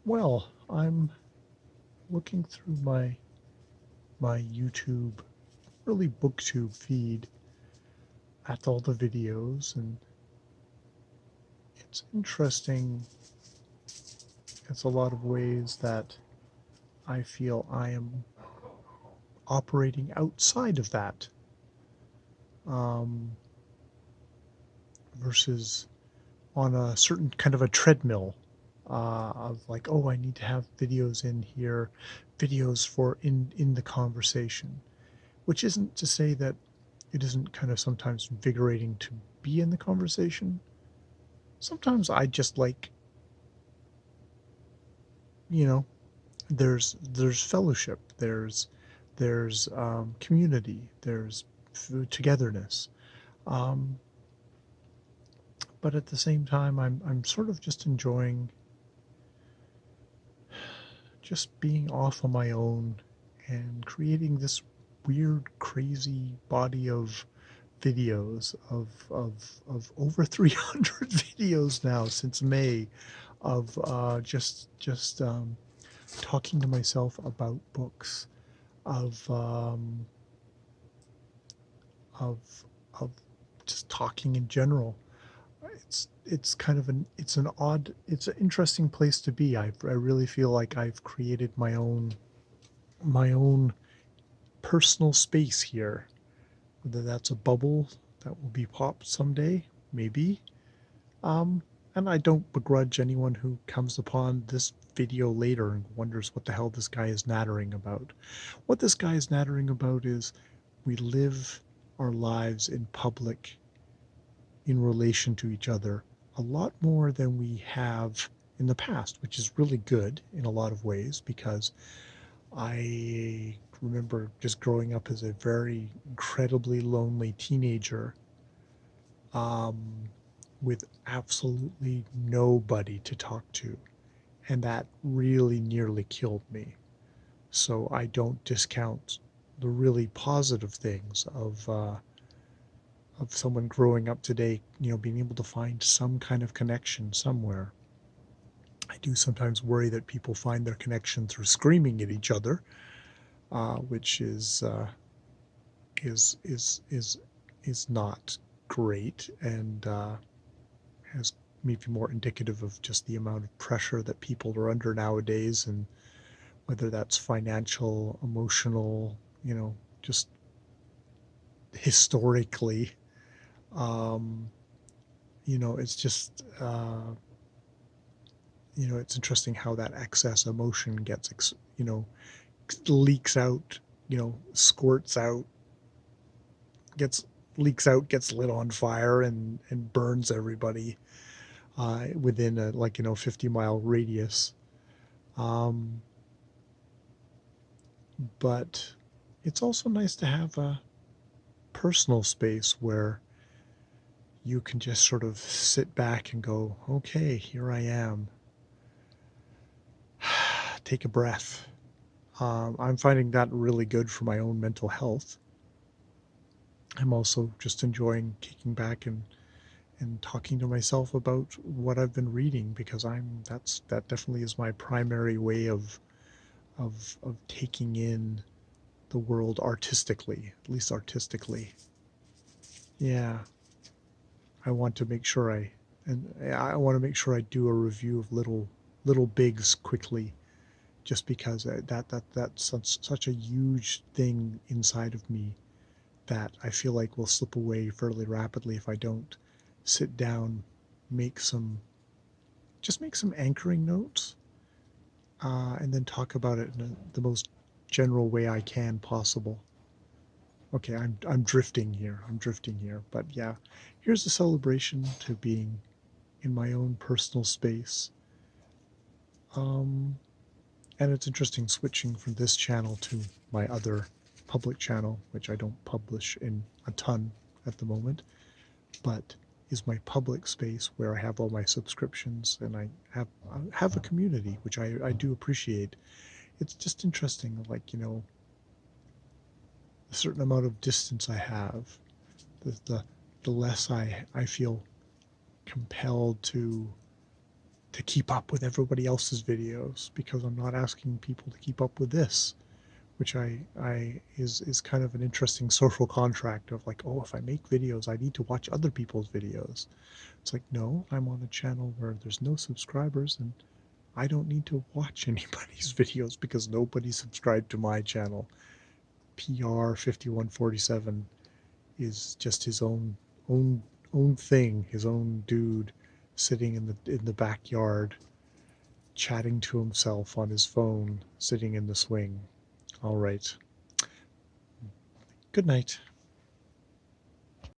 Well, I'm looking through my YouTube, really BookTube feed at all the videos, and it's interesting. It's a lot of ways that I feel I am operating outside of that, um, versus on a certain kind of a treadmill, of like, oh, I need to have videos in here, videos for in the conversation, which isn't to say that it isn't kind of sometimes invigorating to be in the conversation. Sometimes I just like, you know, there's fellowship, there's community, there's togetherness, um, but at the same time, I'm sort of just enjoying just being off on my own and creating this weird, crazy body of videos of over 300 videos now since May of just talking to myself about books, of of of just talking in general. It's kind of it's an interesting place to be. I really feel like I've created my own personal space here. Whether that's a bubble that will be popped someday, maybe. Um, and I don't begrudge anyone who comes upon this video later and wonders what the hell this guy is nattering about. What this guy is nattering about is we live our lives in public in relation to each other a lot more than we have in the past, which is really good in a lot of ways because I remember just growing up as a very incredibly lonely teenager, um, with absolutely nobody to talk to. And that really nearly killed me. So I don't discount the really positive things of someone growing up today, being able to find some kind of connection somewhere. I do sometimes worry that people find their connection through screaming at each other, which is is not great, and has maybe more indicative of just the amount of pressure that people are under nowadays, and whether that's financial, emotional, just historically. Um, it's just it's interesting how that excess emotion gets leaks out, squirts out, gets leaks out, gets lit on fire, and burns everybody within a 50-mile radius. Um, but it's also nice to have a personal space where you can just sort of sit back and go, okay, here I am. Take a breath. I'm finding that really good for my own mental health. I'm also just enjoying kicking back and talking to myself about what I've been reading, because that definitely is my primary way of taking in the world artistically, at least artistically. Yeah, I want to make sure I want to make sure I do a review of Little Bigs quickly, just because that's such a huge thing inside of me that I feel like will slip away fairly rapidly if I don't sit down, make some make some anchoring notes, and then talk about it in the most general way I can possible. Okay, I'm drifting here. I'm drifting here, but yeah, here's a celebration to being in my own personal space. Um, and it's interesting switching from this channel to my other public channel, which I don't publish in a ton at the moment, but is my public space where I have all my subscriptions, and I have a community, which I do appreciate. It's just interesting, like, a certain amount of distance I have, the less I feel compelled to to keep up with everybody else's videos, because I'm not asking people to keep up with this, which is kind of an interesting social contract of like, oh, if I make videos, I need to watch other people's videos. It's like, no, I'm on a channel where there's no subscribers, and I don't need to watch anybody's videos because nobody's subscribed to my channel. PR5147 is just his own thing, his own dude sitting in the backyard chatting to himself on his phone, sitting in the swing. All right. Good night.